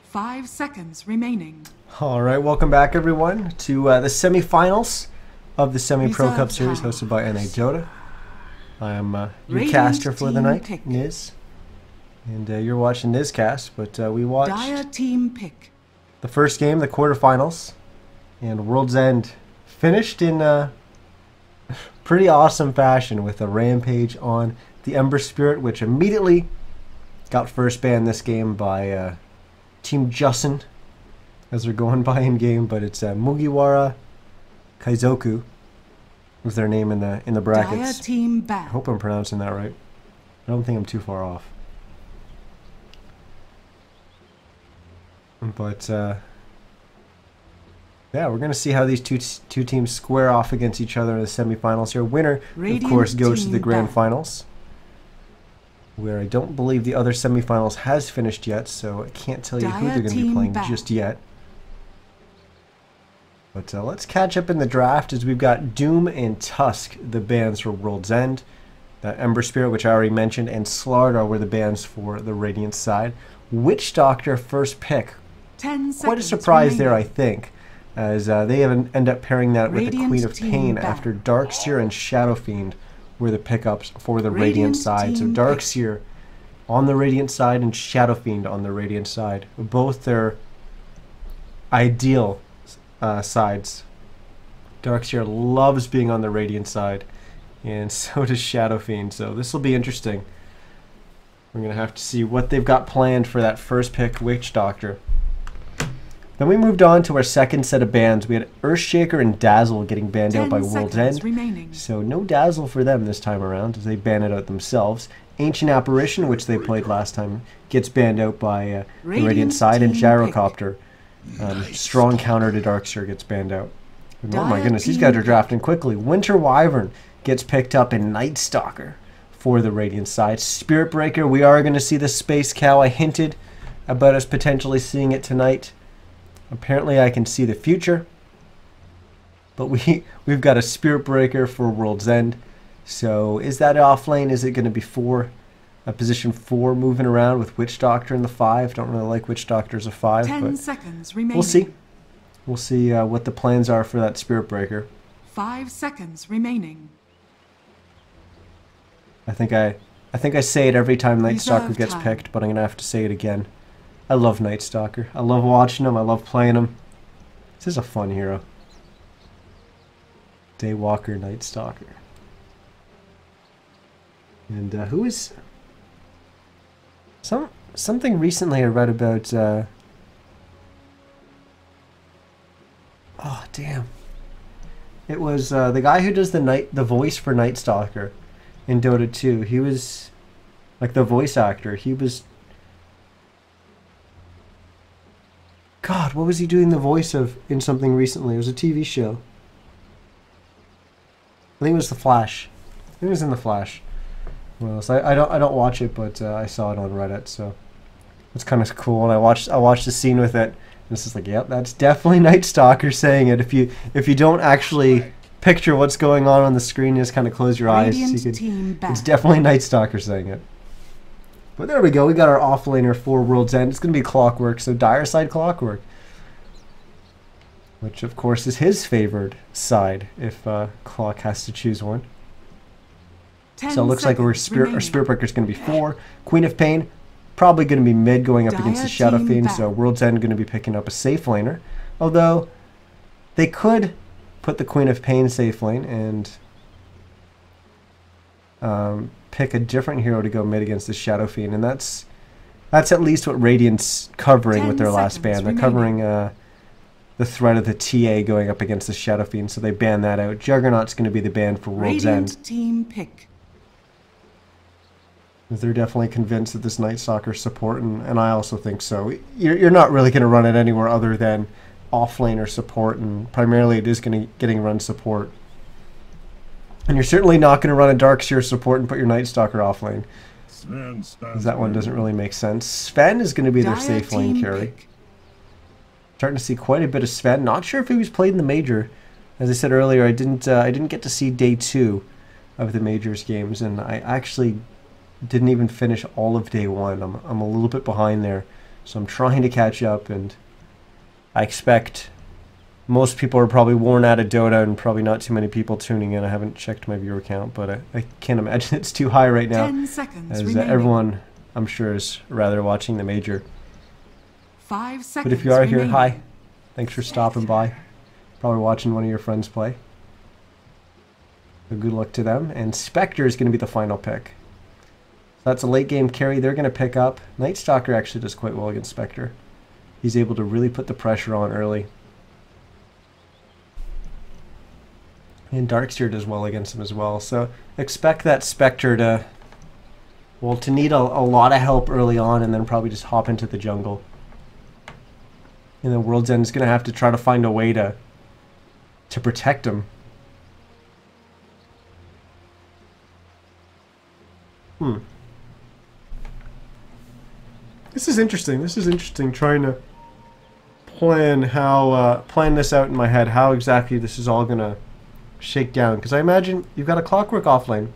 5 seconds remaining. All right, welcome back, everyone, to the semifinals of the Semi-Pro Cup Series hosted by NA Dota. I am your caster for the night, Niz. And you're watching NizCast, but we watched Dire team pick. the first game, the quarterfinals, and World's End finished in pretty awesome fashion with a rampage on the Ember Spirit, which immediately got first ban this game by Team Justin, as they're going by in game, but it's Mugiwara.Kaizoku was their name in the brackets. Dire team I hope I'm pronouncing that right. I don't think I'm too far off. But yeah, we're gonna see how these two teams square off against each other in the semifinals here. Winner, of course, goes to the grand finals, where I don't believe the other semifinals has finished yet, so I can't tell you who they're going to be playing just yet. But let's catch up in the draft, as we've got Doom and Tusk, the bans for World's End. Ember Spirit, which I already mentioned, and Slardar were the bans for the Radiant side. Witch Doctor first pick. 10 seconds Quite a surprise remaining. there, I think, as they end up pairing that with the Queen of Pain after Darkseer and Shadow Fiend were the pickups for the Radiant side. So Darkseer on the Radiant side and Shadow Fiend on the Radiant side. Both their ideal sides. Darkseer loves being on the Radiant side, and so does Shadow Fiend. So this will be interesting. We're going to have to see what they've got planned for that first pick, Witch Doctor. Then we moved on to our second set of bans. We had Earthshaker and Dazzle getting banned out by World's End. Remaining. So no Dazzle for them this time around, as they ban it out themselves. Ancient Apparition, which they played last time, gets banned out by the Radiant side. And Gyrocopter, strong counter to Darkseer, gets banned out. And oh my goodness, these guys are drafting quickly. Winter Wyvern gets picked up in Night Stalker for the Radiant side. Spirit Breaker, we are going to see the Space Cow. I hinted about us potentially seeing it tonight. Apparently I can see the future, but we've got a Spirit Breaker for World's End. So is that off lane? Is it going to be a position 4 moving around with Witch Doctor in the 5? Don't really like Witch Doctor as a 5, 10 but seconds remaining. we'll see. We'll see what the plans are for that Spirit Breaker. 5 seconds remaining. I think I say it every time Night Stalker Reserve gets time. picked, but I'm going to have to say it again. I love Night Stalker. I love watching him. I love playing him. This is a fun hero. Daywalker, Night Stalker. And who is... Something recently I read about... oh, damn. It was the guy who does the voice for Night Stalker in Dota 2. He was... like the voice actor. He was... God, what was he doing the voice of in something recently? It was a TV show. I think it was The Flash. I think it was in The Flash. Well, so I don't watch it, but I saw it on Reddit, so it's kind of cool. And I watched the scene with it, and it's just like, yep, that's definitely Night Stalker saying it. If you don't actually picture what's going on the screen, you just kind of close your eyes. It's definitely Night Stalker saying it. But there we go. We got our offlaner for World's End. It's going to be Clockwork, so Dire side Clockwork. Which, of course, is his favored side if Clock has to choose one. So it looks like our Spirit Breaker is going to be 4. Queen of Pain, probably going to be mid going up against the Shadow Fiend, so World's End going to be picking up a safe laner. Although, they could put the Queen of Pain safe lane and... pick a different hero to go mid against the Shadow Fiend, and that's at least what Radiant's covering with their last ban. They're covering the threat of the TA going up against the Shadow Fiend, so they ban that out. Juggernaut's going to be the ban for World's End. Team pick. They're definitely convinced that this Night Stalker support, and I also think so. You're not really going to run it anywhere other than offlaner support, and primarily it is getting run support. And you're certainly not going to run a Darkseer support and put your Night Stalker off lane. Because that one doesn't really make sense. Sven is going to be their safe lane carry. Starting to see quite a bit of Sven. Not sure if he was played in the Major. As I said earlier, I didn't get to see day 2 of the Majors games, and I actually didn't even finish all of day 1. I'm a little bit behind there. So I'm trying to catch up, and I expect most people are probably worn out of Dota and probably not too many people tuning in. I haven't checked my viewer count, but I can't imagine it's too high right now. 10 seconds as remaining. Everyone, I'm sure, is rather watching the major. 5 seconds But if you are here, remaining. hi. Thanks for stopping by. Probably watching one of your friends play. So good luck to them. And Spectre is going to be the final pick. So that's a late game carry they're going to pick up. Night Stalker actually does quite well against Spectre. He's able to really put the pressure on early. And Darkseer does well against him as well. So expect that Spectre to, well, to need a lot of help early on and then probably just hop into the jungle. And then World's End is going to have to try to find a way to protect him. This is interesting. This is interesting, trying to plan this out in my head, how exactly this is all going to shake down. Because I imagine you've got a Clockwork offlane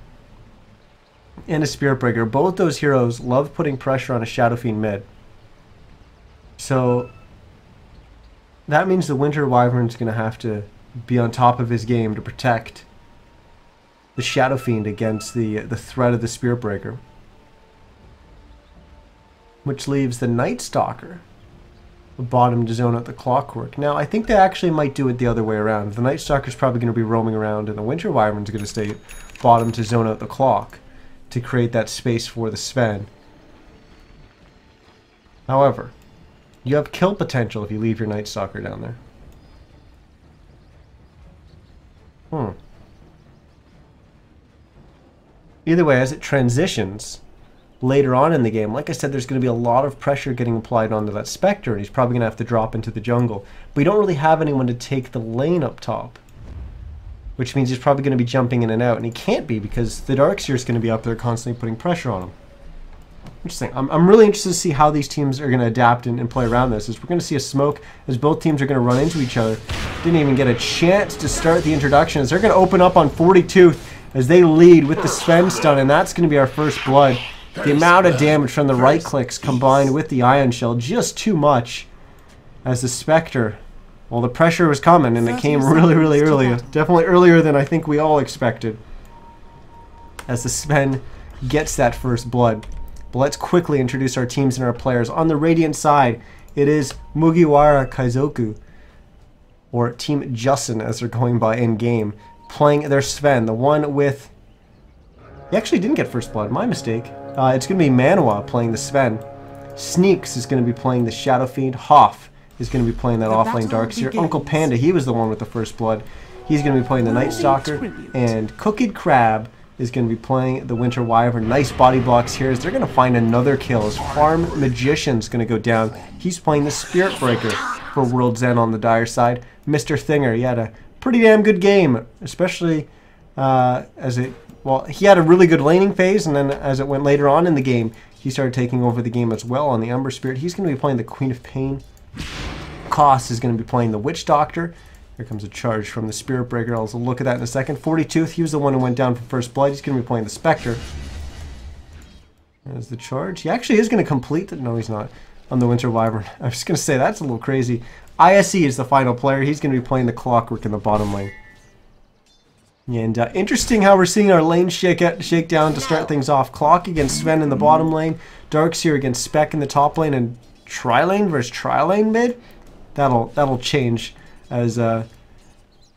and a Spirit Breaker. Both those heroes love putting pressure on a Shadow Fiend mid. So that means the Winter Wyvern's going to have to be on top of his game to protect the Shadow Fiend against the threat of the Spirit Breaker. Which leaves the Night Stalker bottom to zone out the Clockwork. Now, I think they actually might do it the other way around. The Night Stalker's probably going to be roaming around, and the Winter Wyvern's going to stay bottom to zone out the Clock to create that space for the Sven. However, you have kill potential if you leave your Night Stalker down there. Either way, as it transitions later on in the game, like I said, there's going to be a lot of pressure getting applied onto that Spectre, and he's probably going to have to drop into the jungle. But you don't really have anyone to take the lane up top, which means he's probably going to be jumping in and out, and he can't be because the Darkseer is going to be up there constantly putting pressure on him. Interesting. I'm really interested to see how these teams are going to adapt and play around this. We're going to see a smoke as both teams are going to run into each other. Didn't even get a chance to start the introductions. They're going to open up on 42 as they lead with the Sven stun, and that's going to be our first blood. The amount of damage from the right clicks combined with the Ion Shell, just too much. As the Spectre, well, the pressure was coming, and it came really, really early. Definitely earlier than I think we all expected. As the Sven gets that first blood. But let's quickly introduce our teams and our players. On the Radiant side, it is Mugiwara.Kaizoku, or Team Justin as they're going by in-game, playing their Sven, the one with... He actually didn't get first blood, my mistake. It's going to be Manoa playing the Sven. Sneaks is going to be playing the Shadow Fiend. Hoff is going to be playing that offlane Darkseer. Uncle Panda, he was the one with the first blood. He's going to be playing the Night Stalker. And Cooked Crab is going to be playing the Winter Wyvern. Nice body blocks here as they're going to find another kill. As Farm Magician's going to go down. He's playing the Spirit Breaker for World's End on the Dire side. Mr. Thinger, he had a pretty damn good game, especially as it... Well, he had a really good laning phase, and then as it went later on in the game, he started taking over the game as well on the Ember Spirit. He's going to be playing the Queen of Pain. Koss is going to be playing the Witch Doctor. Here comes a charge from the Spirit Breaker. I'll look at that in a second. 42th, he was the one who went down for first blood. He's going to be playing the Spectre. There's the charge. He actually is going to complete the... No, he's not. On the Winter Wyvern. I was going to say, that's a little crazy. ISE is the final player. He's going to be playing the Clockwork in the bottom lane. And interesting how we're seeing our lane shake down to start things off. Clock against Sven in the bottom lane. Darkseer against Spec in the top lane. And Tri-Lane versus Tri-Lane mid. That'll change as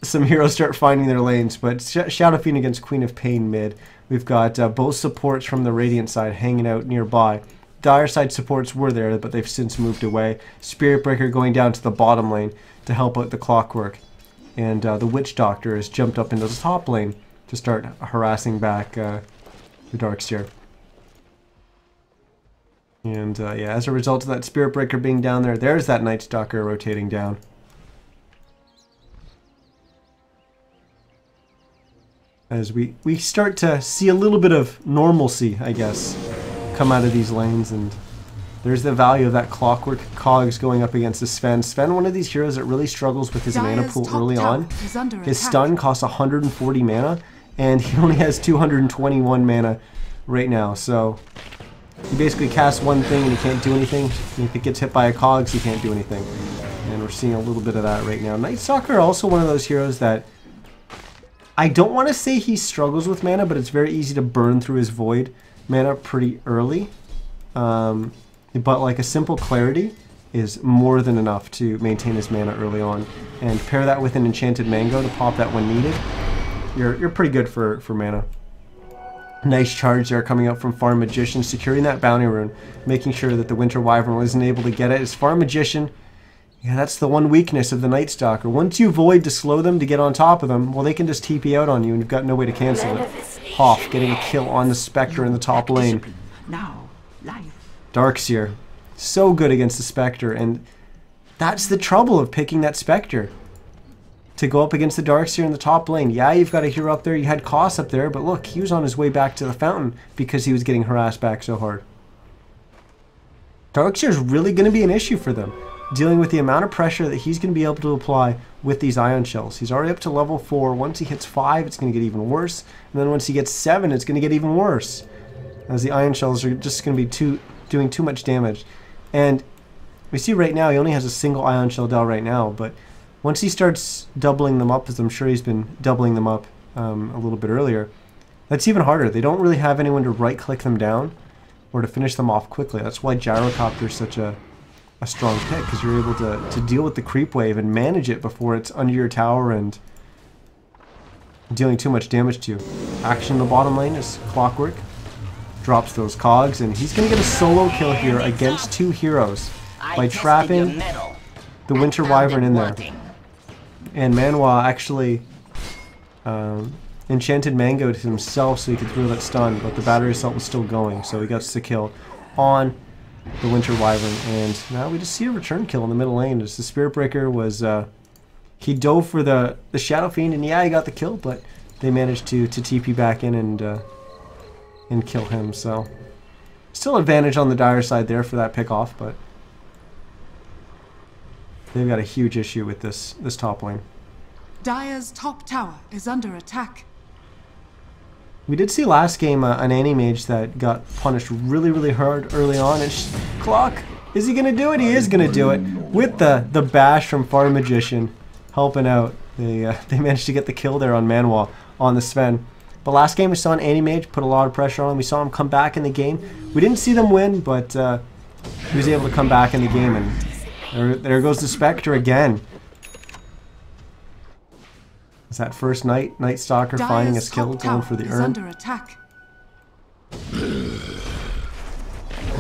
some heroes start finding their lanes. But Shadow Fiend against Queen of Pain mid. We've got both supports from the Radiant side hanging out nearby. Dire side supports were there, but they've since moved away. Spirit Breaker going down to the bottom lane to help out the Clockwork. And the Witch Doctor has jumped up into the top lane to start harassing back the Darkseer. And yeah, as a result of that Spirit Breaker being down there, there's that Night Stalker rotating down. As we start to see a little bit of normalcy, I guess, come out of these lanes. And there's the value of that Clockwork Cogs going up against the Sven. Sven, one of these heroes that really struggles with his mana pool early on. His stun costs 140 mana, and he only has 221 mana right now. So He basically casts one thing and he can't do anything. And if it gets hit by a cogs, he can't do anything. And we're seeing a little bit of that right now. NizCast also one of those heroes that I don't want to say he struggles with mana, but it's very easy to burn through his void mana pretty early. But like a simple clarity is more than enough to maintain his mana early on. And pair that with an enchanted mango to pop that when needed. You're pretty good for mana. Nice charge there coming up from Farm Magician, securing that bounty rune, making sure that the Winter Wyvern wasn't able to get it. As Farm Magician, yeah, that's the one weakness of the Night Stalker. Once you void to slow them to get on top of them, well, they can just TP out on you and you've got no way to cancel it. Hoff getting a kill on the Spectre in the top lane. Now, life. Darkseer, so good against the Spectre, and that's the trouble of picking that Spectre. To go up against the Darkseer in the top lane. Yeah, you've got a hero up there, you had Koss up there, but look, he was on his way back to the fountain because he was getting harassed back so hard. Darkseer's really going to be an issue for them, dealing with the amount of pressure that he's going to be able to apply with these Ion Shells. He's already up to level 4. Once he hits 5, it's going to get even worse. And then once he gets 7, it's going to get even worse, as the Ion Shells are just going to be doing too much damage. And we see right now he only has a single Ion Shell Dell right now, but once he starts doubling them up, as I'm sure he's been doubling them up a little bit earlier, that's even harder. They don't really have anyone to right-click them down or to finish them off quickly. That's why Gyrocopter is such a strong pick, because you're able to deal with the creep wave and manage it before it's under your tower and dealing too much damage to you. Action in the bottom lane is Clockwork. Drops those cogs, and he's going to get a solo kill here against 2 heroes by trapping the Winter Wyvern in there. And Manwa actually enchanted mangoed himself so he could throw that stun, but the battery assault was still going, so he gets the kill on the Winter Wyvern. And now we just see a return kill in the middle lane as the Spirit Breaker was he dove for the Shadow Fiend, and yeah, he got the kill, but they managed to TP back in and kill him. So still advantage on the Dire side there for that pick off, but they've got a huge issue with this top lane. Dire's top tower is under attack. We did see last game an Animage that got punished really, really hard early on. And Clock, is he going to do it? He is going to do it with the bash from Farm Magician helping out. They managed to get the kill there on Manwa on the Sven. But last game we saw an Animage put a lot of pressure on him. We saw him come back in the game. We didn't see them win, but he was able to come back in the game, and there goes the Spectre again. It's that first Night Stalker finding a skill, going for the urn. Under attack. And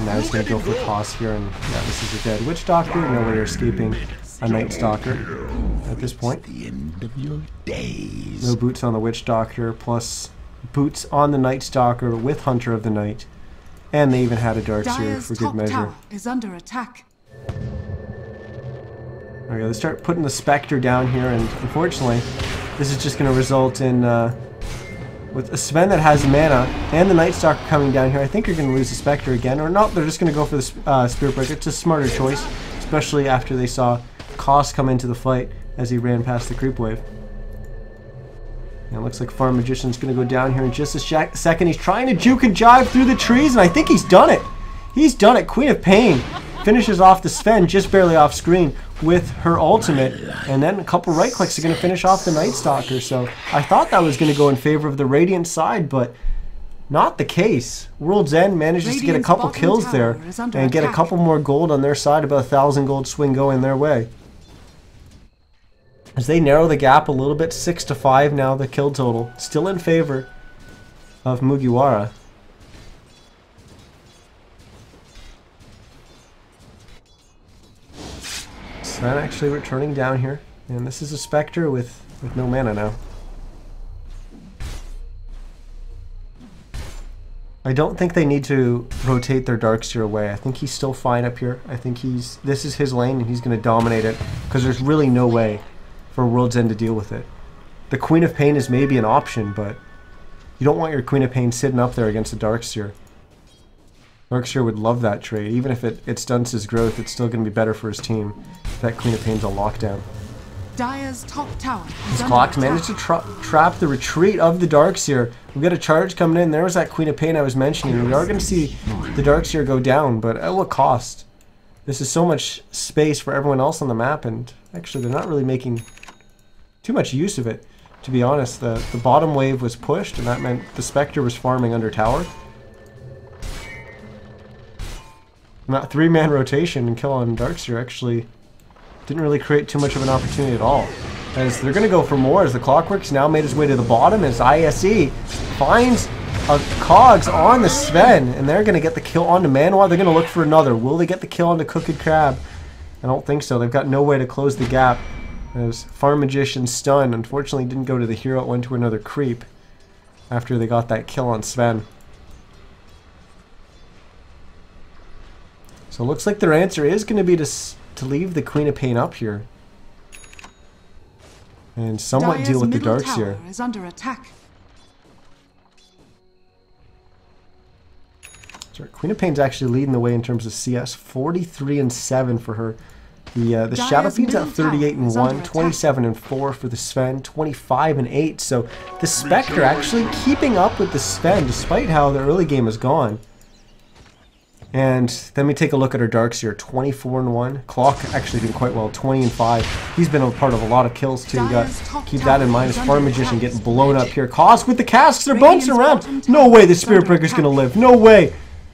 now he's going to go for Koss here, and yeah, this is a dead Witch Doctor. No way you're escaping a Night Stalker at this point. The end of your days. No boots on the Witch Doctor, plus boots on the Night Stalker with Hunter of the Night. And they even had a Darkseer for good measure. Tower is under attack. Okay, let's start putting the Spectre down here, and unfortunately, this is just going to result in, with a Sven that has mana and the Night Stalker coming down here, I think you're going to lose the Spectre again. Or not, they're just going to go for the Spirit Breaker. It's a smarter choice, especially after they saw Koss come into the fight as he ran past the creep wave. And it looks like Farm Magician's going to go down here in just a second. He's trying to juke and jive through the trees, and I think he's done it. He's done it. Queen of Pain finishes off the Sven just barely off screen with her ultimate, and then a couple right clicks are going to finish off the Night Stalker. So I thought that was going to go in favor of the Radiant side, but not the case. World's End manages to get a couple kills there and get a couple more gold on their side, about 1,000 gold swing going their way. As they narrow the gap a little bit, 6-5 now the kill total, still in favor of Mugiwara. Sven actually returning down here, and this is a Spectre with no mana now. I don't think they need to rotate their Darkseer away. I think he's still fine up here. I think this is his lane, and he's going to dominate it, because there's really no way for World's End to deal with it. The Queen of Pain is maybe an option, but you don't want your Queen of Pain sitting up there against a Darkseer. Darkseer would love that trade. Even if it stunts his growth, it's still going to be better for his team if that Queen of Pain's a lockdown. Dire's top tower is under Clock attack. managed to trap the retreat of the Darkseer. We've got a charge coming in. There was that Queen of Pain I was mentioning. We are going to see the Darkseer go down, but at what cost? This is so much space for everyone else on the map, and actually they're not really making too much use of it, to be honest. The bottom wave was pushed, and that meant the Spectre was farming under tower. And that 3-man rotation and kill on Darkseer actually didn't really create too much of an opportunity at all. As they're going to go for more, as the Clockwork's now made his way to the bottom, as ISE finds a Cogs on the Sven, and they're going to get the kill onto Manwar. They're going to look for another. Will they get the kill onto Cooked Crab? I don't think so. They've got no way to close the gap. As Farm Magician stun, unfortunately didn't go to the hero, it went to another creep after they got that kill on Sven. So it looks like their answer is going to be to leave the Queen of Pain up here and somewhat Dire's deal with the middle Darkseer. tower is under attack. Sorry, Queen of Pain's actually leading the way in terms of CS. 43-7 for her. The Shadow Fiend's at 38-1, 27-4 for the Sven, 25-8. So the Spectre actually keeping up with the Sven despite how the early game has gone. And then we take a look at our Darkseer, 24-1. Clock actually doing quite well, 20-5. He's been a part of a lot of kills too. You got to keep that in mind. As Farm Magician getting blown up here. Kosk with the casks, they're bouncing around. No way the Spirit Breaker's going to live. No way.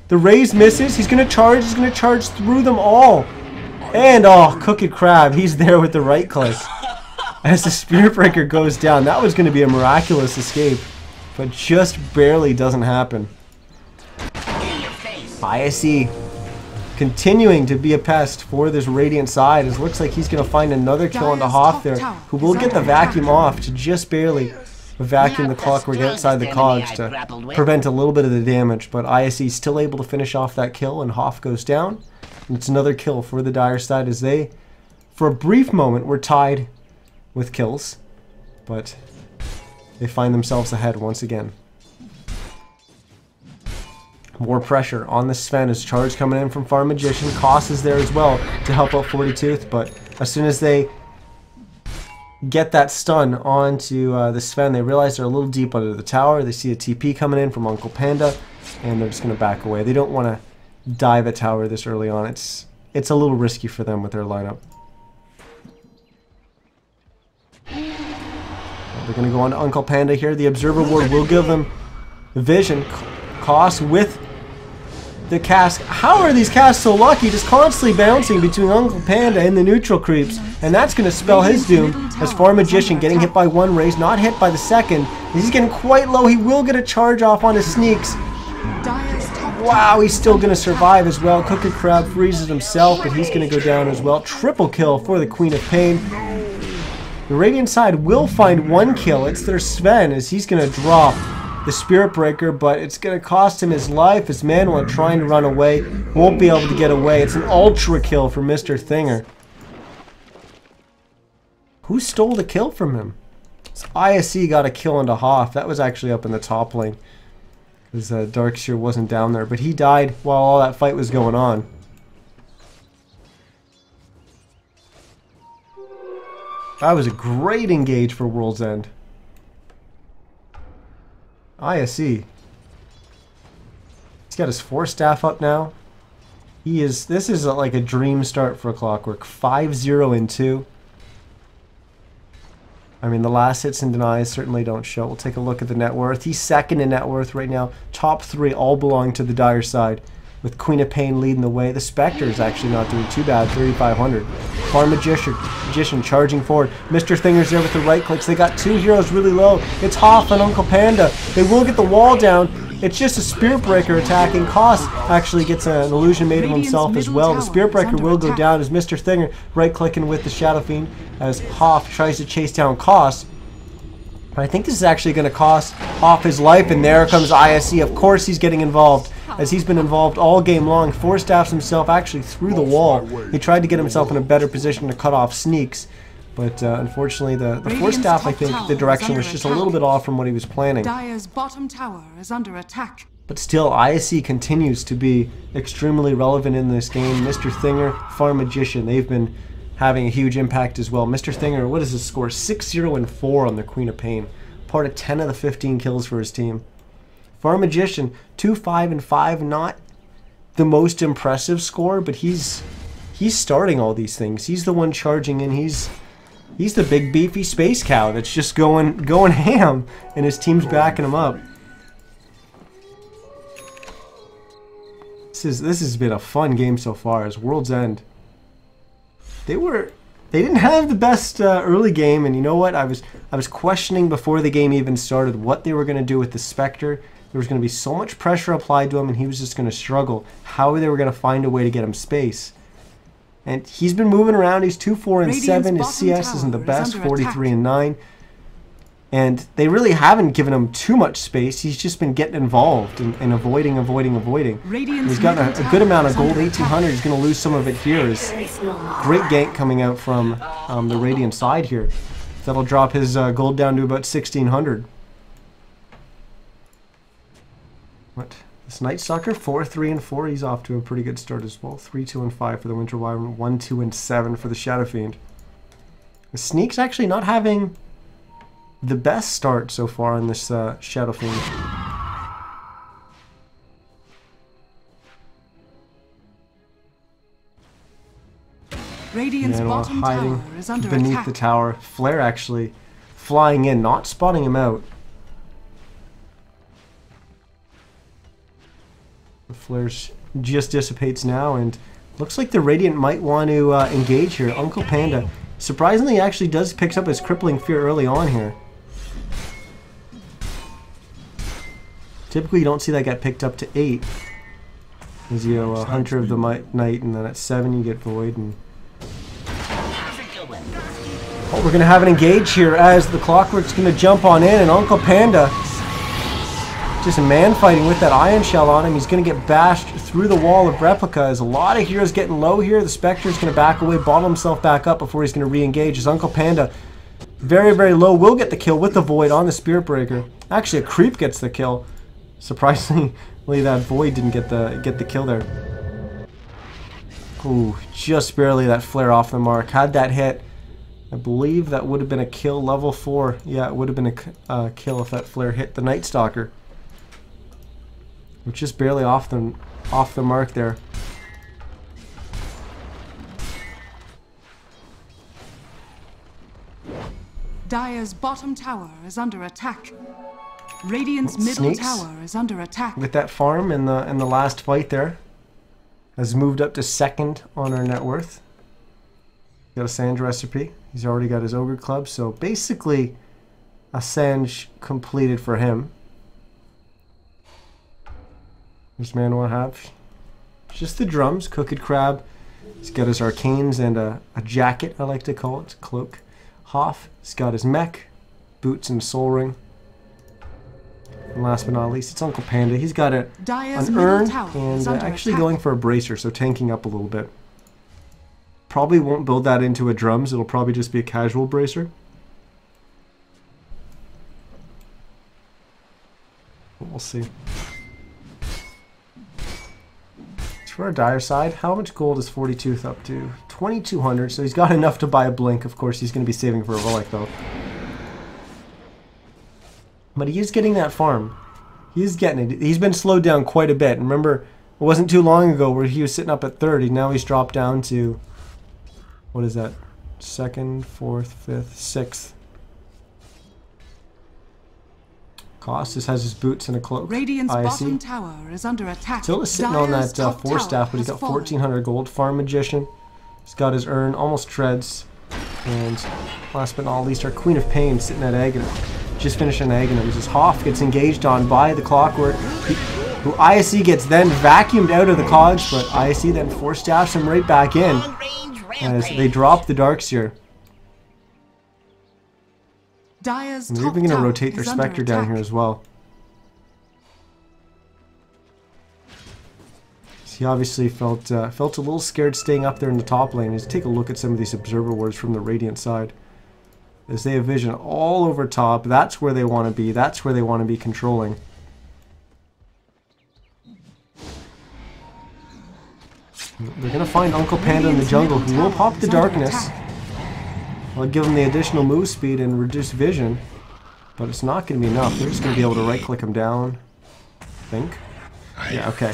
The raise misses. He's going to charge. He's going to charge through them all. And, oh, Cooked Crab. He's there with the right click. As the Spirit Breaker goes down. That was going to be a miraculous escape. But just barely doesn't happen. ISE continuing to be a pest for this Radiant side. It looks like he's going to find another kill onto Hoff there, who will get the vacuum off to just barely vacuum the Clockwork outside the Cogs to prevent a little bit of the damage. But ISE still able to finish off that kill, and Hoff goes down. And it's another kill for the Dire side as they, for a brief moment, were tied with kills. But they find themselves ahead once again. More pressure on the Sven as charge coming in from Farm Magician. Koss is there as well to help out 42th, but as soon as they get that stun onto the Sven, they realize they're a little deep under the tower. They see a TP coming in from Uncle Panda, and they're just going to back away. They don't want to dive a tower this early on. It's a little risky for them with their lineup. They're going to go on to Uncle Panda here. The Observer Ward will give them vision. Koss with the cask. How are these casks so lucky? Just constantly bouncing between Uncle Panda and the neutral creeps. And that's going to spell his doom as Farm Magician getting hit by one raise, not hit by the second. He's getting quite low. He will get a charge off on his sneaks. Wow, he's still going to survive as well. Cooked Crab freezes himself, but he's going to go down as well. Triple kill for the Queen of Pain. The Radiant side will find one kill. It's their Sven as he's going to drop the Spirit Breaker, but it's going to cost him his life. His Manuel trying to run away, won't be able to get away. It's an ultra kill for Mr. Thinger. Who stole the kill from him? ISE got a kill into Hoff. That was actually up in the top lane, because Darkseer wasn't down there, but he died while all that fight was going on. That was a great engage for World's End. ISE. He's got his 4 staff up now. This is like a dream start for Clockwork. 5-0-2. I mean, the last hits and denies certainly don't show. We'll take a look at the net worth. He's second in net worth right now. Top 3 all belong to the Dire side, with Queen of Pain leading the way. The Spectre is actually not doing too bad, 3,500. Farm Magician charging forward. Mr. Thinger's there with the right clicks. They got 2 heroes really low. It's Hoff and Uncle Panda. They will get the wall down. It's just a Spirit Breaker attacking. Koss actually gets an illusion made of himself as well. The Spirit Breaker will go down as Mr. Thinger right-clicking with the Shadow Fiend as Hoff tries to chase down Koss. But I think this is actually going to cost Hoff his life, and there comes ISE. Of course he's getting involved, as he's been involved all game long. 4 staffs himself actually through the wall. He tried to get himself in a better position to cut off sneaks, but unfortunately the 4 staff, I think the direction was just a little bit off from what he was planning. Dire's bottom tower is under attack. But still, ISE continues to be extremely relevant in this game. Mr. Thinger, Farm Magician, they've been having a huge impact as well. Mr. Thinger, what is his score? 6-0 and 4 on the Queen of Pain. Part of 10 of the 15 kills for his team. Farm Magician, 2-5 and 5. Not the most impressive score, but he's starting all these things. He's the one charging in. He's the big beefy space cow that's just going ham, and his team's backing him up. This has been a fun game so far. As World's End, they didn't have the best early game, and you know what? I was questioning before the game even started what they were going to do with the Spectre. There was going to be so much pressure applied to him, and he was just going to struggle. How they were going to find a way to get him space. And he's been moving around. He's 2-4 and 7. His CS isn't the best, 43 and 9. And they really haven't given him too much space. He's just been getting involved and avoiding. He's got a good amount of gold, 1,800. He's going to lose some of it here. Great gank coming out from the Radiant side here. That'll drop his gold down to about 1,600. What? This Night Stalker, 4-3 and 4. He's off to a pretty good start as well. 3-2 and 5 for the Winter Wyvern. 1-2 and 7 for the Shadow Fiend. The Sneak's actually not having the best start so far in this Shadow Fiend. Radiant's bottom tower is under beneath attack. the tower. Flare actually flying in, not spotting him out. The flare just dissipates now, and looks like the Radiant might want to engage here. Uncle Panda surprisingly actually does picks up his crippling fear early on here. Typically you don't see that get picked up to 8. As you know, Hunter of the Night, and then at 7 you get Void. And oh, we're going to have an engage here as the Clockwork's going to jump on in, and Uncle Panda just man fighting with that Ion Shell on him. He's going to get bashed through the wall of Replica. As a lot of heroes getting low here, the Spectre's going to back away, bottle himself back up before he's going to re-engage. As Uncle Panda, very, very low, will get the kill with the Void on the Spirit Breaker. Actually, a Creep gets the kill. Surprisingly, that Void didn't get the kill there. Ooh, just barely that flare off the mark. Had that hit, I believe that would have been a kill, level 4. Yeah, it would have been a kill if that flare hit the Night Stalker. We're just barely off the mark there. Dire's bottom tower is under attack. Radiant's middle tower is under attack. With that farm in the last fight there, has moved up to 2nd on our net worth. Got a Sange recipe. He's already got his Ogre Club, so basically a Sange completed for him. This man will have just the drums, Cooked Crab. He's got his Arcanes and a jacket, I like to call it, cloak. Hoff, he's got his mech, boots and soul ring. And last but not least, it's Uncle Panda. He's got an urn and actually going for a bracer, so tanking up a little bit. Probably won't build that into a drums. It'll probably just be a casual bracer. We'll see. As for our Dire side, how much gold is 42th up to? 2,200, so he's got enough to buy a Blink. Of course, he's going to be saving for a Relic, though. But he is getting that farm. He is getting it. He's been slowed down quite a bit. Remember, it wasn't too long ago where he was sitting up at 30. Now he's dropped down to, what is that? 2nd, 4th, 5th, 6th. Cost just has his boots and a cloak. Radiant's bottom tower is under attack. Still is sitting on that 4 staff, but he's got 1,400 gold. Farm Magician. He's got his urn, almost treads. And last but not least, our Queen of Pain sitting at Aghanim. Just finishing Aghanim. As Hoff gets engaged on by the Clockwork, who ISE gets then vacuumed out of the cogs, but ISE then 4 staffs him right back in as they drop the Darkseer. Dire's and they're even going to rotate their Spectre down here as well. So he obviously felt a little scared staying up there in the top lane. Let's take a look at some of these Observer Wards from the Radiant side. As they have vision all over top, that's where they want to be. That's where they want to be controlling. They're going to find Uncle Panda in the jungle, who will pop the darkness. I'll give him the additional move speed and reduce vision. But it's not going to be enough. They're just going to be able to right-click him down. I think. Yeah, okay.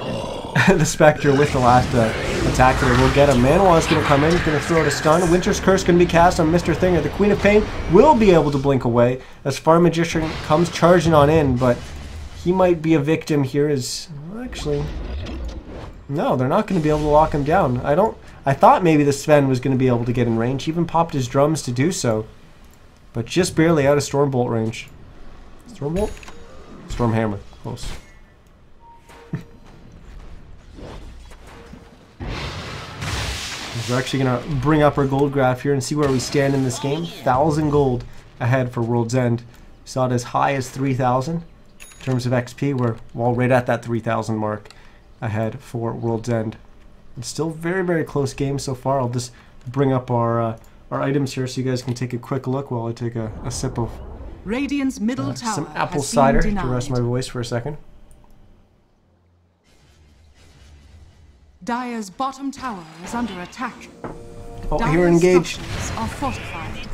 The Spectre with the last attack there will get him. Manoir is going to come in. He's going to throw out a stun. Winter's Curse going to be cast on Mr. Thinger. The Queen of Pain will be able to blink away as Farm Magician comes charging on in, but he might be a victim here as... Actually... No, they're not going to be able to lock him down. I thought maybe the Sven was going to be able to get in range. He even popped his drums to do so. But just barely out of Stormbolt range. Stormbolt? Stormhammer. Close. We're actually going to bring up our gold graph here and see where we stand in this game. 1,000 gold ahead for World's End. We saw it as high as 3,000. In terms of XP, we're well right at that 3,000 mark ahead for World's End. It's still very, very close game so far. I'll just bring up our items here so you guys can take a quick look while I take a sip of Radiant's middle tower some apple has cider been to denied. rest my voice for a second. Dire's bottom tower is under attack. Oh, Dire's here engaged. structures are fortified.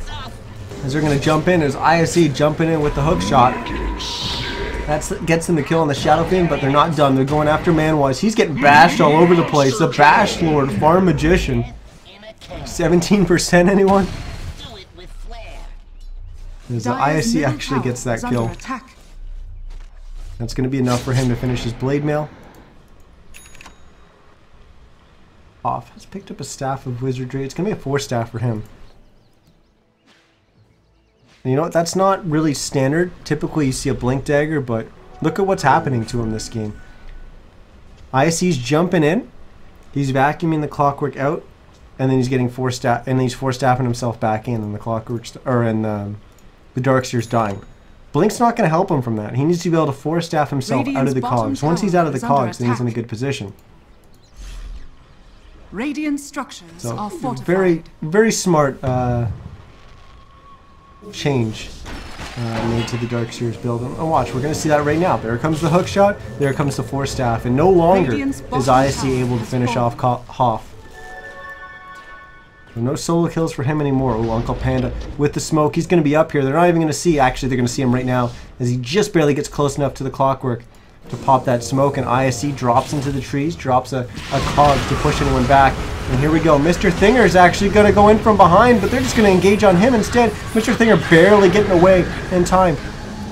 As they're going to jump in, as ISE jumping in with the hook shot. That gets them the kill on the Shadow Fiend, but they're not done. They're going after Manwise. He's getting bashed all over the place. The Bash Lord, Farm Magician. 17% anyone? As the ISE actually gets that kill. That's going to be enough for him to finish his Blade Mail. Off. He's picked up a Staff of Wizardry. It's going to be a 4-staff for him. And you know what? That's not really standard. Typically you see a Blink Dagger, but look at what's happening to him this game. ISE's jumping in. He's vacuuming the Clockwork out, and then he's getting 4-staff, and he's 4-staffing himself back in, and the Clockwork's the Darkseer's dying. Blink's not going to help him from that. He needs to be able to 4-staff himself out of the cogs. Once he's out of the cogs, then he's in a good position. Radiant structures are So fortified. very, very smart change made to the Darkseer's build. Oh, watch, we're going to see that right now. There comes the hook shot, there comes the 4-staff, and no longer is ISE able to finish off Hoff. So no solo kills for him anymore. Oh, Uncle Panda with the smoke. He's going to be up here. They're not even going to see. Actually, they're going to see him right now as he just barely gets close enough to the Clockwork to pop that smoke, and ISE drops into the trees, drops a cog to push anyone back. And here we go. Mr. Thinger is actually going to go in from behind, but they're just going to engage on him instead. Mr. Thinger barely getting away in time.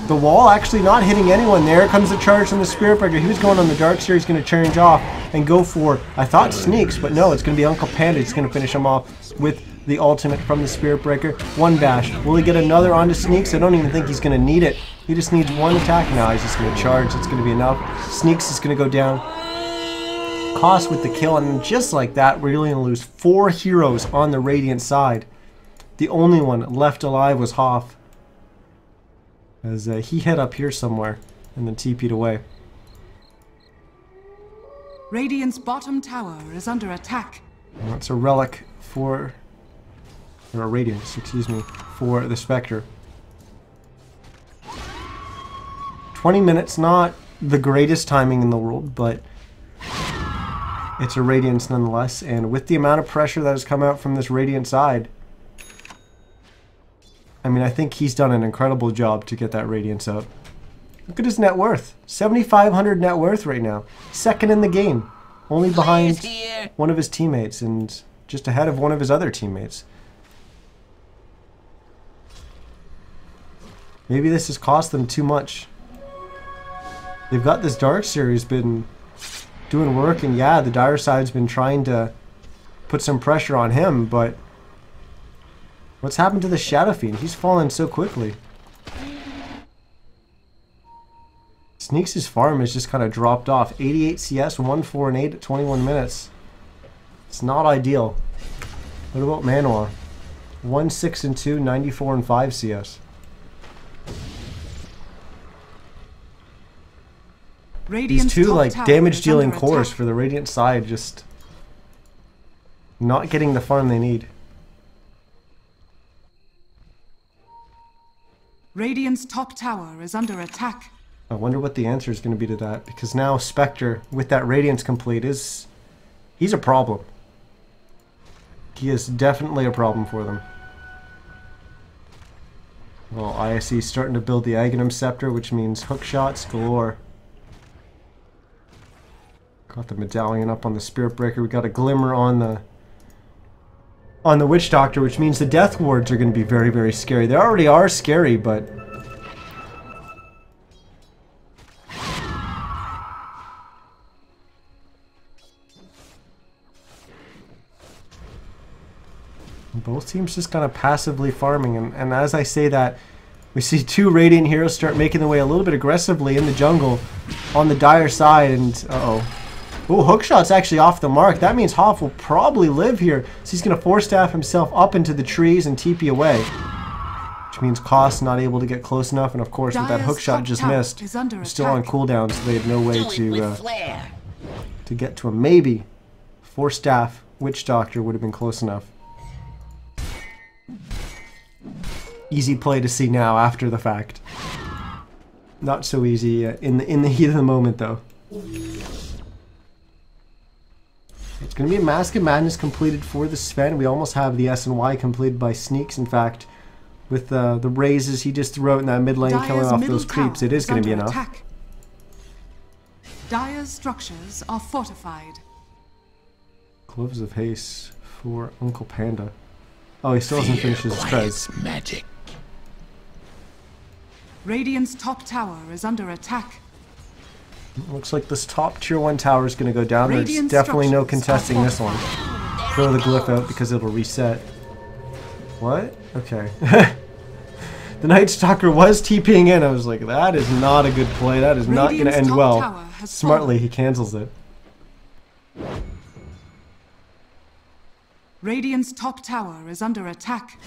The wall actually not hitting anyone. There comes the charge from the Spirit Breaker. He was going on the Darkseer. He's going to change off and go for, I thought, Sneaks, but no, it's going to be Uncle Panda. He's going to finish him off with the ultimate from the Spirit Breaker. 1 bash. Will he get another onto Sneaks? I don't even think he's going to need it. He just needs 1 attack. Now he's just going to charge. It's going to be enough. Sneaks is going to go down. Cost with the kill, and just like that, we're really going to lose 4 heroes on the Radiant side. The only one left alive was Hoff, as he hid up here somewhere and then TP'd away. Radiant's bottom tower is under attack. And that's a relic for, or a radiance, excuse me, for the Spectre. 20 minutes, not the greatest timing in the world, but it's a Radiance nonetheless. And with the amount of pressure that has come out from this Radiant side, I mean, I think he's done an incredible job to get that Radiance out. Look at his net worth. 7,500 net worth right now. Second in the game. Only behind one of his teammates and just ahead of one of his other teammates. Maybe this has cost them too much. They've got this Darkseer who's been doing work, and yeah, the Dire side's been trying to put some pressure on him, but what's happened to the Shadow Fiend? He's fallen so quickly. Sneaks' farm has just kind of dropped off. 88 CS, 1, 4, and 8 at 21 minutes. It's not ideal. What about Manoir? 1, 6, and 2, 94 and 5 CS. Radiant's These two top like tower damage is dealing under cores attack. for the Radiant side, just not getting the farm they need. Radiant's top tower is under attack. I wonder what the answer is going to be to that, because now Spectre, with that Radiance complete, is He's a problem. He is definitely a problem for them. Well, ISE is starting to build the Aghanim Scepter, which means hook shots galore. Got the medallion up on the Spirit Breaker. We got a glimmer on the Witch Doctor, which means the Death Wards are going to be very, very scary. They already are scary, but both teams just kind of passively farming, and as I say that, we see two Radiant heroes start making their way a little bit aggressively in the jungle on the Dire side, and oh, hookshot's actually off the mark. That means Hoff will probably live here, so he's going to force staff himself up into the trees and TP away, which means Koss not able to get close enough, and of course with that hookshot just missed, still on cooldown, so they have no way to get to him. Maybe force staff Witch Doctor would have been close enough. Easy play to see now after the fact. Not so easy in the heat of the moment though. It's going to be a Mask of Madness completed for the Sven. We almost have the S&Y completed by Sneaks. In fact, with the raises he just threw out in that mid lane, killing off those creeps, it is going to be enough. Attack. Dire's structures are fortified. Gloves of Haste for Uncle Panda. Oh, he still hasn't finished his treads. Magic. Radiant's top tower is under attack. Looks like this top tier 1 tower is going to go down. There's definitely no contesting this one. Throw the glyph out because it'll reset. What? Okay. The Night Stalker was TPing in. I was like, that is not a good play. That is not going to end well. Smartly, he cancels it. Radiant's top tower is under attack.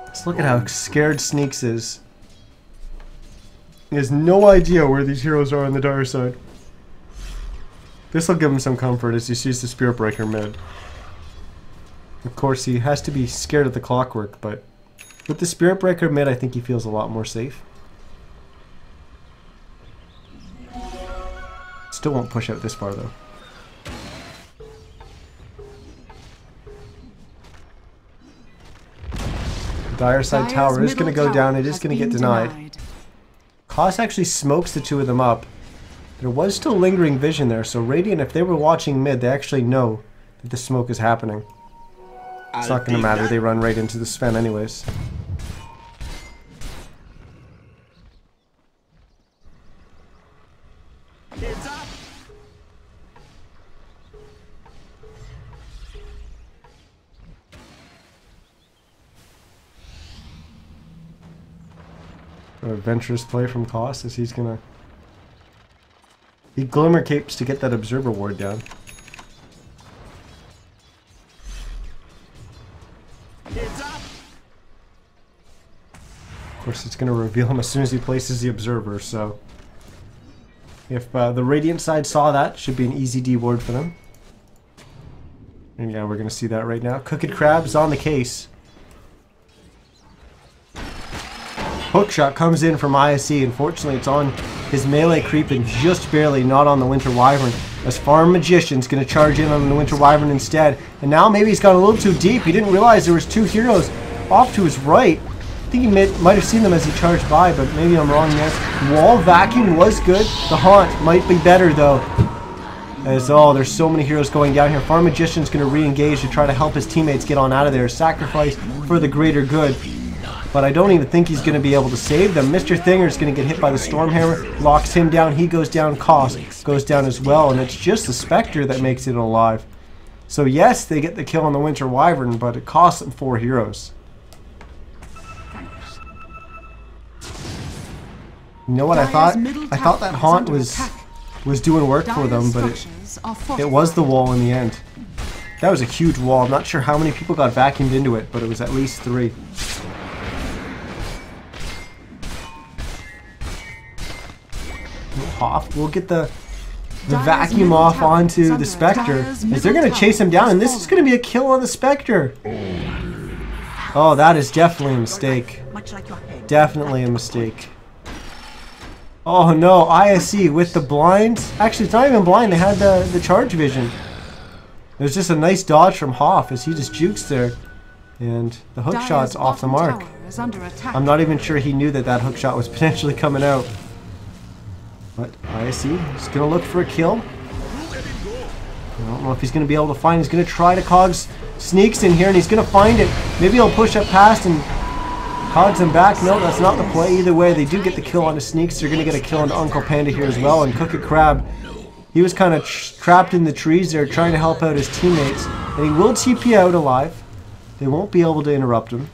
Let's look at how scared Sneaks is. He has no idea where these heroes are on the Dire side. This will give him some comfort as he sees the Spirit Breaker mid. Of course, he has to be scared of the Clockwork, but with the Spirit Breaker mid, I think he feels a lot more safe. Still won't push out this far, though. The Dire side tower is going to go down. It is going to get denied. Koss actually smokes the two of them up. There was still lingering vision there, so Radiant, if they were watching mid, they actually know that the smoke is happening. It's not going to matter. They run right into the Sven anyways. A adventurous play from Koss as he's gonna... He Glimmer Capes to get that Observer Ward down. Of course, it's gonna reveal him as soon as he places the Observer, so... If the Radiant side saw that, should be an easy D ward for them. And yeah, we're gonna see that right now. Cooked Crab's on the case. Hookshot comes in from ISE. Unfortunately, it's on his melee creep and just barely not on the Winter Wyvern. As Farm Magician's going to charge in on the Winter Wyvern instead. And now maybe he's gone a little too deep. He didn't realize there was two heroes off to his right. I think he might have seen them as he charged by, but maybe I'm wrong there. Wall Vacuum was good. The Haunt might be better, though. As, oh, there's so many heroes going down here. Farm Magician's going to re-engage to try to help his teammates get on out of there. Sacrifice for the greater good. But I don't even think he's going to be able to save them. Mr. Thinger's going to get hit by the Stormhammer, locks him down, he goes down, Koss goes down as well, and it's just the Spectre that makes it alive. So yes, they get the kill on the Winter Wyvern, but it costs them 4 heroes. You know what I thought? I thought that Haunt was doing work for them, but it was the wall in the end. That was a huge wall. I'm not sure how many people got vacuumed into it, but it was at least 3. Hoff will get the vacuum off onto the Spectre as they're going to chase him down, and this is going to be a kill on the Spectre. Oh, that is definitely a mistake. Definitely a mistake. Oh no, ISE with the blinds. Actually, it's not even blind. They had the charge vision. It was just a nice dodge from Hoff as he just jukes there. And the hook shot's off the mark. I'm not even sure he knew that that hook shot was potentially coming out. But ISE is going to look for a kill. I don't know if he's going to be able to find. He's going to try to Cogs. Sneaks in here and he's going to find it. Maybe he'll push up past and Cogs him back. No, that's not the play. Either way, they do get the kill on the Sneaks. They're going to get a kill on Uncle Panda here as well. And Cookie Crab, he was kind of trapped in the trees there trying to help out his teammates. And he will TP out alive. They won't be able to interrupt him.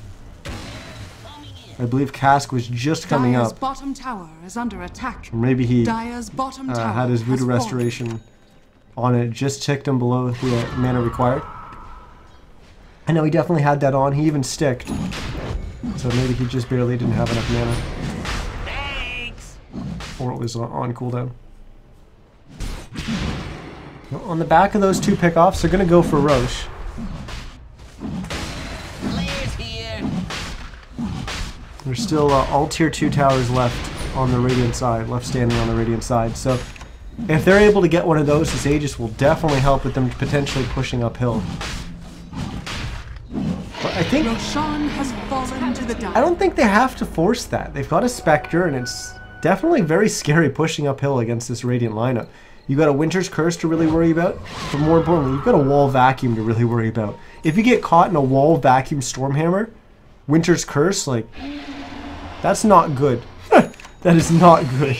I believe Cask was just coming Dyer's up. bottom tower is under attack. Or maybe he Dyer's bottom tower had his Voodoo has Restoration on it. Just ticked him below the mana required. I know he definitely had that on. He even sticked. So maybe he just barely didn't have enough mana. Thanks. Or it was on cooldown. Well, on the back of those two pickoffs, they're going to go for Roche. Players here. There's still all tier 2 towers left on the Radiant side, left standing on the Radiant side. So if they're able to get one of those, this Aegis will definitely help with them potentially pushing uphill. But I think Roshan has fallen to the dark. I don't think they have to force that. They've got a Spectre, and it's definitely very scary pushing uphill against this Radiant lineup. You've got a Winter's Curse to really worry about, but more importantly, you've got a Wall Vacuum to really worry about. If you get caught in a Wall Vacuum Stormhammer, Winter's Curse, like, that's not good. That is not good.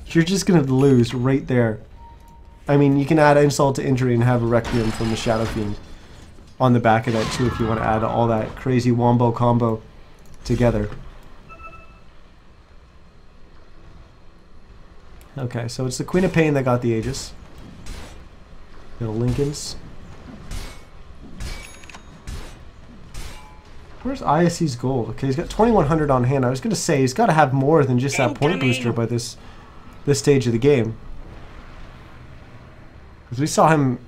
You're just going to lose right there. I mean, you can add insult to injury and have a Requiem from the Shadow Fiend on the back of that too if you want to add all that crazy wombo combo together. Okay, so it's the Queen of Pain that got the Aegis. The Lincolns. Where's ISE's gold? Okay, he's got 2100 on hand. I was going to say he's got to have more than just that point booster by this stage of the game. Because we saw him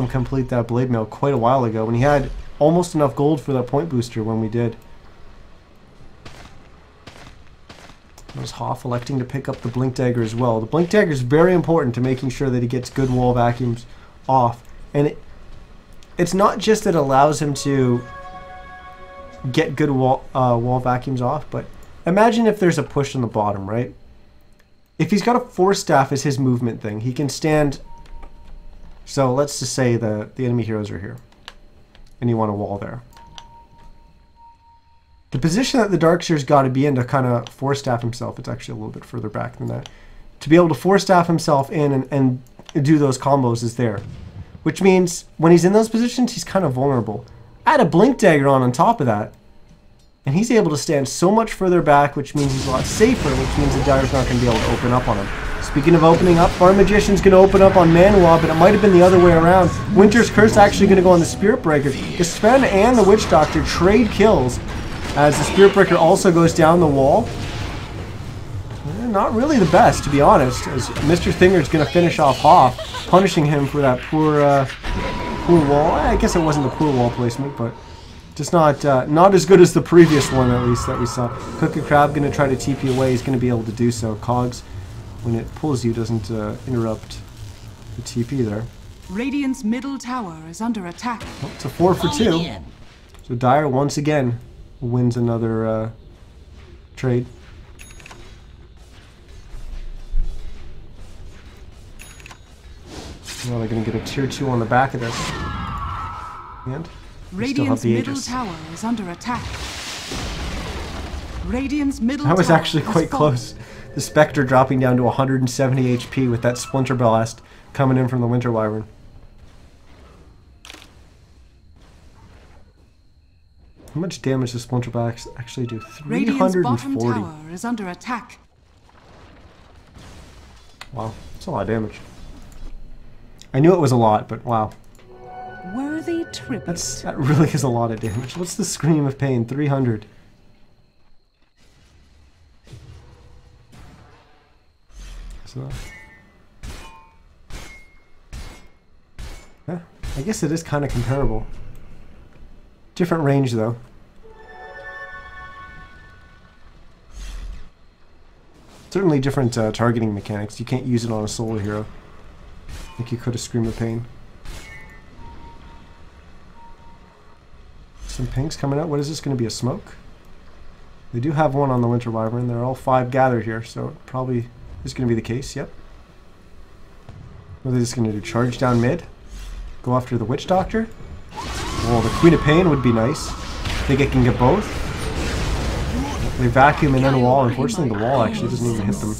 complete that Blade Mail quite a while ago when he had almost enough gold for that point booster when we did. There's Hoff electing to pick up the Blink Dagger as well. The Blink Dagger is very important to making sure that he gets good wall vacuums off. And it's not just that it allows him to get good wall vacuums off, but imagine if there's a push on the bottom, right? If he's got a Force Staff as his movement thing, he can stand. So let's just say the enemy heroes are here, and you want a wall there. The position that the Darkseer's got to be in to kind of Force Staff himself, it's actually a little bit further back than that. To be able to Force Staff himself in and do those combos is there. Which means when he's in those positions, he's kind of vulnerable. Add a Blink Dagger on top of that, and he's able to stand so much further back, which means he's a lot safer, which means the Dyer's not going to be able to open up on him. Speaking of opening up, Farm Magician's going to open up on Manwa, but it might have been the other way around. Winter's Curse actually going to go on the Spirit Breaker. The Sven and the Witch Doctor trade kills as the Spirit Breaker also goes down the wall. Not really the best, to be honest, as Mr. Thinger's going to finish off Hoff, punishing him for that poor wall. I guess it wasn't the poor wall placement, but just not as good as the previous one, at least, that we saw. Cookie Crab going to try to TP away. He's going to be able to do so. Cogs, when it pulls you, doesn't interrupt the TP there. Radiant's middle tower is under attack. Well, it's a 4 for 2. So Dyer once again wins another trade. Now they're going to get a tier 2 on the back of this. And Radiant's middle tower is under attack. Radiant's middle tower. That was tower actually quite close. The Spectre dropping down to 170 HP with that Splinter Blast coming in from the Winter Wyvern. How much damage does Splinter Blast actually do? 340. Radiant's bottom tower is under attack. Wow, that's a lot of damage. I knew it was a lot, but wow. Worthy tribute. That really is a lot of damage. What's the Scream of Pain? 300. So, yeah, I guess it is kind of comparable. Different range, though. Certainly different targeting mechanics. You can't use it on a solo hero like you could a Scream of Pain. Some pinks coming out. What is this going to be, a smoke? They do have one on the Winter Wyvern. They're all 5 gathered here, so it probably is going to be the case. Yep. What are they just going to do? Charge down mid? Go after the Witch Doctor? Well, the Queen of Pain would be nice. Think it can get both? They vacuum and then wall. Unfortunately, the wall actually doesn't even hit them.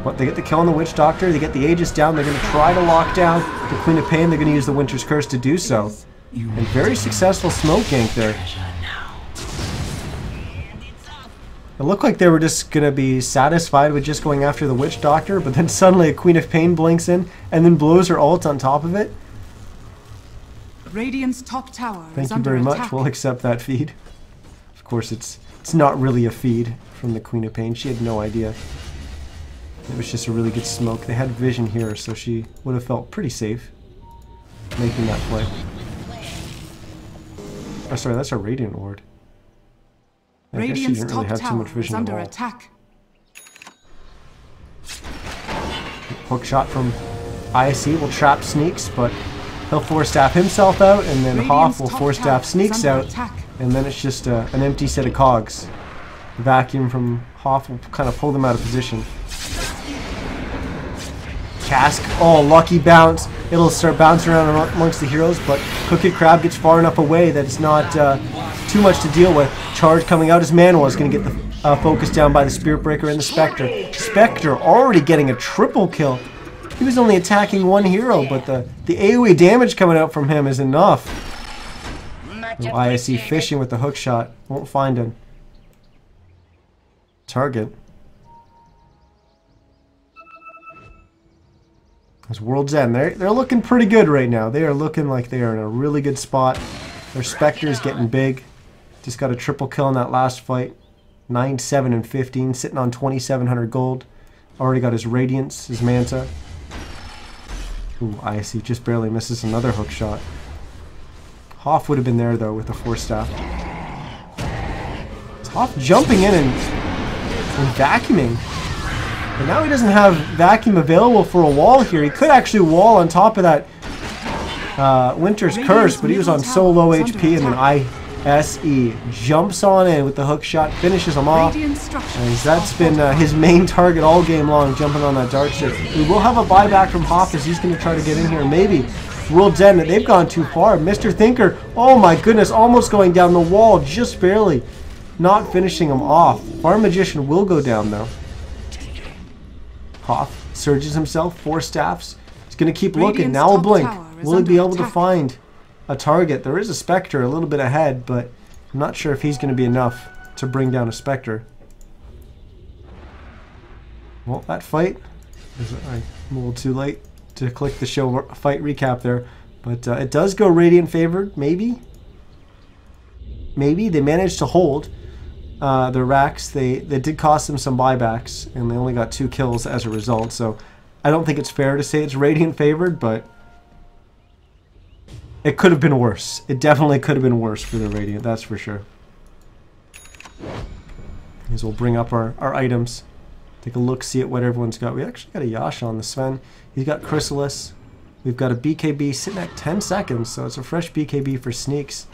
But they get the kill on the Witch Doctor. They get the Aegis down. They're going to try to lock down the Queen of Pain. They're going to use the Winter's Curse to do so. And very successful smoke gank there. It looked like they were just going to be satisfied with just going after the Witch Doctor, but then suddenly a Queen of Pain blinks in and then blows her ult on top of it. Radiant's top tower Thank is you under very much. attack. We'll accept that feed. Of course, it's not really a feed from the Queen of Pain. She had no idea. It was just a really good smoke. They had vision here, so she would have felt pretty safe making that play. Oh, sorry, that's a Radiant Ward. I guess she Radiant's didn't really top have too tower much vision is at under all. attack. Hook shot from ISE will trap Sneaks, but he'll force staff himself out, and then Hoff will force staff Sneaks out, and then it's just an empty set of cogs. The vacuum from Hoff will kind of pull them out of position. Cask, oh, lucky bounce. It'll start bouncing around amongst the heroes, but Crooked Crab gets far enough away that it's not too much to deal with. Charge coming out as Manuel is going to get the focus down by the Spirit Breaker and the Spectre. Spectre already getting a triple kill. He was only attacking one hero, but the AoE damage coming out from him is enough. ISE fishing with the hook shot. Won't find him. Target. It's World's End. They're looking pretty good right now. They are looking like they are in a really good spot. Their Spectre is getting big. Just got a triple kill in that last fight. 9, 7, and 15. Sitting on 2,700 gold. Already got his Radiance, his Manta. Ooh, ISE just barely misses another hook shot. Hoff would have been there, though, with the Force Staff. Is Hoff jumping in and vacuuming? But now he doesn't have vacuum available for a wall here. He could actually wall on top of that Winter's Curse, but he was on so low HP, and then ISE jumps on in with the hook shot, finishes him off. And that's been his main target all game long, jumping on that Darkseer. We will have a buyback from Hoff as he's going to try to get in here. Maybe World's End, they've gone too far. Mr. Thinker, oh my goodness, almost going down the wall, just barely. Not finishing him off. Farm Magician will go down, though. Hoff surges himself, 4 staffs. He's going to keep looking. Now we'll blink. Will he be able to find a target? There is a Spectre a little bit ahead, but I'm not sure if he's going to be enough to bring down a Spectre. Well, that fight, I'm a little too late to click the show fight recap there, but it does go Radiant favored, maybe. Maybe they managed to hold their racks. They did cost them some buybacks, and they only got 2 kills as a result, so I don't think it's fair to say it's Radiant favored, but it could have been worse. It definitely could have been worse for the Radiant, that's for sure. As we'll bring up our items. Take a look, see at what everyone's got. We actually got a Yasha on the Sven. He's got Chrysalis. We've got a BKB sitting at 10 seconds, so it's a fresh BKB for Sneaks.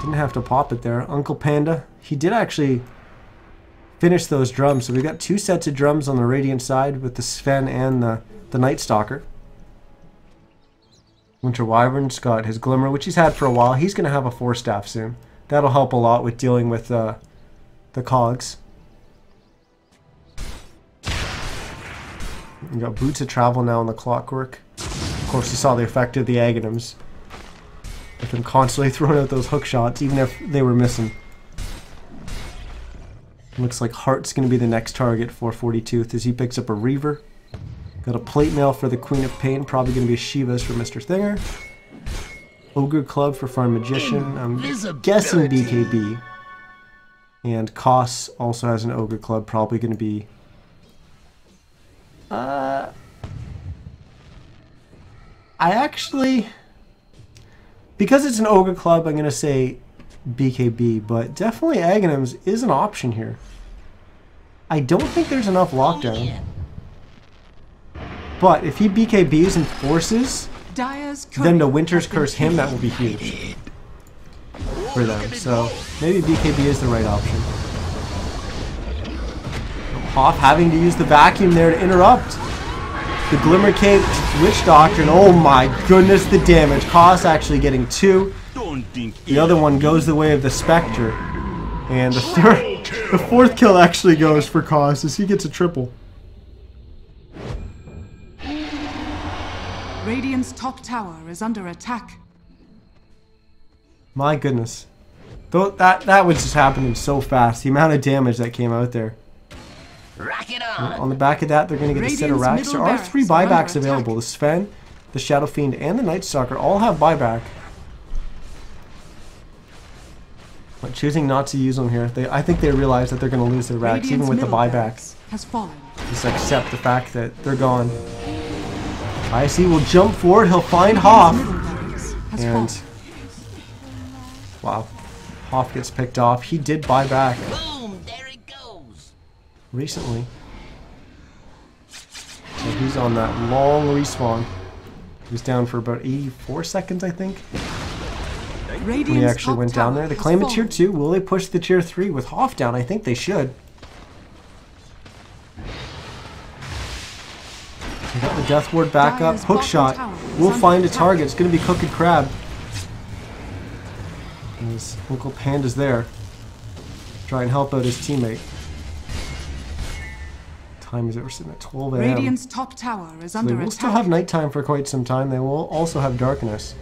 Didn't have to pop it there. Uncle Panda, he did actually finish those drums. So we've got 2 sets of drums on the Radiant side with the Sven and the Night Stalker. Winter Wyvern's got his Glimmer, which he's had for a while. He's going to have a 4 staff soon. That'll help a lot with dealing with the cogs. You got Boots of Travel now on the Clockwork. Of course, you saw the effect of the Aghanims. With them constantly throwing out those hook shots, even if they were missing. Looks like Heart's going to be the next target for 42th as he picks up a Reaver. Got a Plate Mail for the Queen of Pain, probably going to be a Shivas for Mr. Thinger. Ogre Club for Farm Magician, I'm guessing BKB. And Koss also has an Ogre Club, probably going to be... I actually... Because it's an Ogre Club, I'm going to say BKB, but definitely Aghanims is an option here. I don't think there's enough lockdown. But if he BKBs and forces them to Winter's Curse him, that will be huge for them. So maybe BKB is the right option. Hoff having to use the vacuum there to interrupt. The Glimmer Cape Witch Doctrine. Oh my goodness, the damage. Koss actually getting 2. The other one goes the way of the Spectre. And the fourth kill actually goes for Koss as he gets a triple. Radiant's top tower is under attack. My goodness. That was just happening so fast. The amount of damage that came out there. Rock it on. On the back of that, they're going to get a set of racks. There are 3 buybacks available. The Sven, the Shadow Fiend, and the Night Stalker all have buyback. But choosing not to use them here, I think they realize that they're going to lose their racks even with the buyback. Just accept the fact that they're gone. IC will jump forward. He'll find Hoff. And wow, Hoff gets picked off. He did buy back. Boom, there it goes. Recently. So he's on that long respawn. He was down for about 84 seconds, I think. When he actually went down there. They claim a tier 2. Will they push the tier 3 with Hoff down? I think they should. They got the Death Ward back up. Hook shot. We'll find a target. It's going to be Crooked Crab. And his Uncle Panda's there. Try and help out his teammate. Time is it? We're sitting at 12 a.m. Radiant's top tower is under attack. They will still have nighttime for quite some time. They will also have darkness.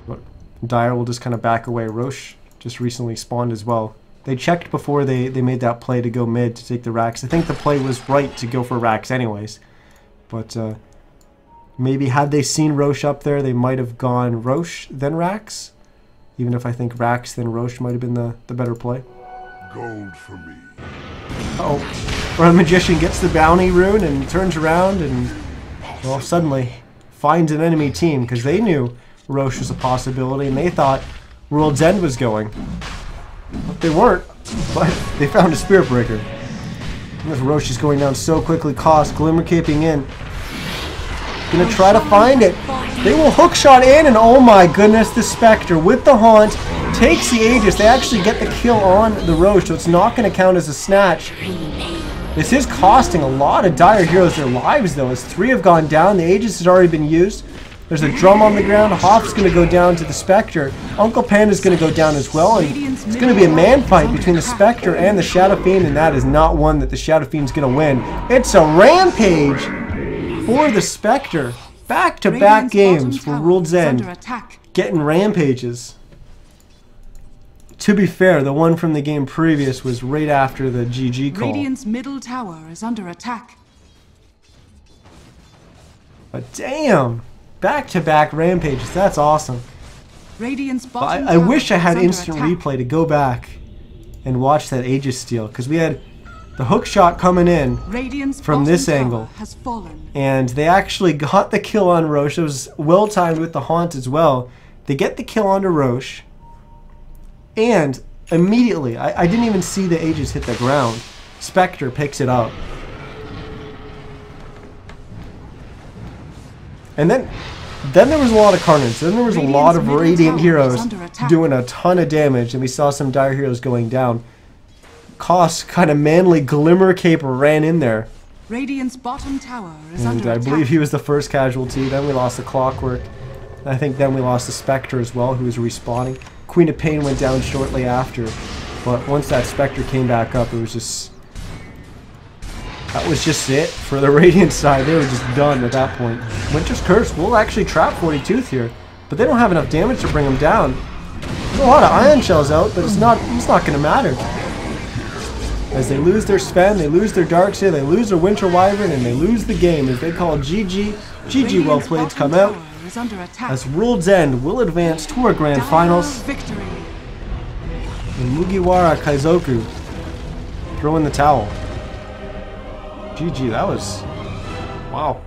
But Dire will just kind of back away. Roche just recently spawned as well. They checked before they made that play to go mid to take the racks. I think the play was right to go for racks anyways. But maybe had they seen Roche up there, they might have gone Roche then racks. Even if I think racks then Roche might have been the better play. Gold for me. Oh, Run Magician gets the bounty rune and turns around and, well, suddenly finds an enemy team because they knew Roche was a possibility and they thought World's End was going. But they weren't, but they found a Spirit Breaker. With Roche is going down so quickly, Koss Glimmer caping in. Gonna try to find it. They will hookshot in, and oh my goodness, the Spectre with the Haunt takes the Aegis. They actually get the kill on the Roche, so it's not gonna count as a snatch. This is costing a lot of Dire heroes their lives though, as 3 have gone down. The Aegis has already been used. There's a drum on the ground. Hoff's going to go down to the Spectre. Uncle Panda's going to go down as well. And it's going to be a man fight between the Spectre and the Shadow Fiend, and that is not one that the Shadow Fiend's going to win. It's a rampage for the Spectre. Back-to-back games for World's End. Getting rampages. To be fair, the one from the game previous was right after the GG call. Radiant's middle tower is under attack. But damn! Back-to-back rampages. That's awesome. Radiant's bottom I wish I had instant replay to go back and watch that Aegis steal, because we had the hook shot coming in from this angle, and they actually got the kill on Roche. It was well timed with the Haunt as well. They get the kill onto Roche, and immediately, I didn't even see the Aegis hit the ground. Spectre picks it up. And then there was a lot of carnage. Then there was a lot of Radiant heroes doing a ton of damage, and we saw some Dire heroes going down. Koss kind of manly Glimmer Cape ran in there. Radiant's bottom tower is under I attack. believe he was the first casualty. Then we lost the Clockwork. I think then we lost the Spectre as well, who was respawning. Queen of Pain went down shortly after. But once that Spectre came back up, it was just... That was just it for the Radiant side. They were just done at that point. Winter's Curse will actually trap 42th here, but they don't have enough damage to bring him down. There's a lot of Ion Shells out, but it's not going to matter. As they lose their Sven, they lose their Darkseer, they lose their Winter Wyvern, and they lose the game as they call GG. GG well played come out. As World's End will advance to our grand finals. And Mugiwara.Kaizoku throw in the towel. GG, that was... Wow.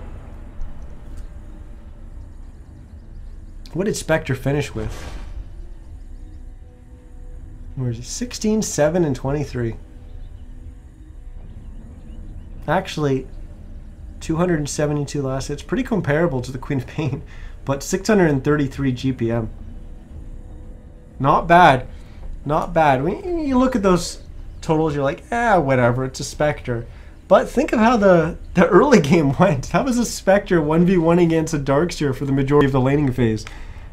What did Spectre finish with? Where is he? 16, 7, and 23. Actually, 272 last hits. Pretty comparable to the Queen of Pain, but 633 GPM. Not bad. Not bad. When you look at those totals, you're like, whatever, it's a Spectre. But think of how the early game went. That was a Spectre 1v1 against a Darkseer for the majority of the laning phase.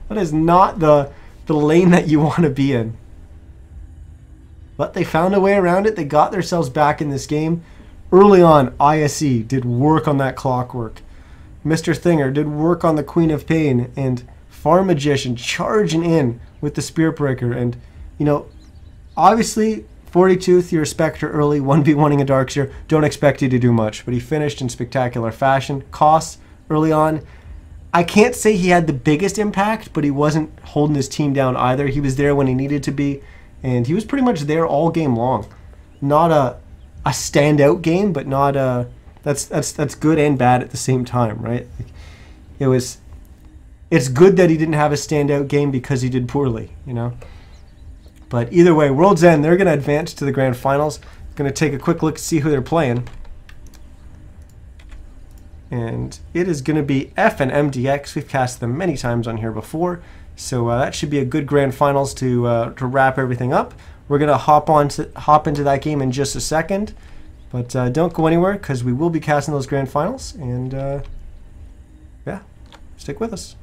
That is not the lane that you want to be in. But they found a way around it. They got themselves back in this game. Early on, ISE did work on that clockwork. Mr. Thinger did work on the Queen of Pain, and Farm Magician charging in with the Spirit Breaker. And, you know, obviously, 42th, you're a Spectre early, 1v1ing a Darkseer. Don't expect you to do much, but he finished in spectacular fashion. Costs early on. I can't say he had the biggest impact, but he wasn't holding his team down either. He was there when he needed to be, and he was pretty much there all game long. Not a standout game, but not a that's good and bad at the same time, right? It's good that he didn't have a standout game because he did poorly, you know. But either way, World's End, they're going to advance to the grand finals. Going to take a quick look to see who they're playing. And it is going to be F and MDX. We've cast them many times on here before. So that should be a good grand finals to wrap everything up. We're going to hop into that game in just a second. But don't go anywhere because we will be casting those grand finals. And yeah, stick with us.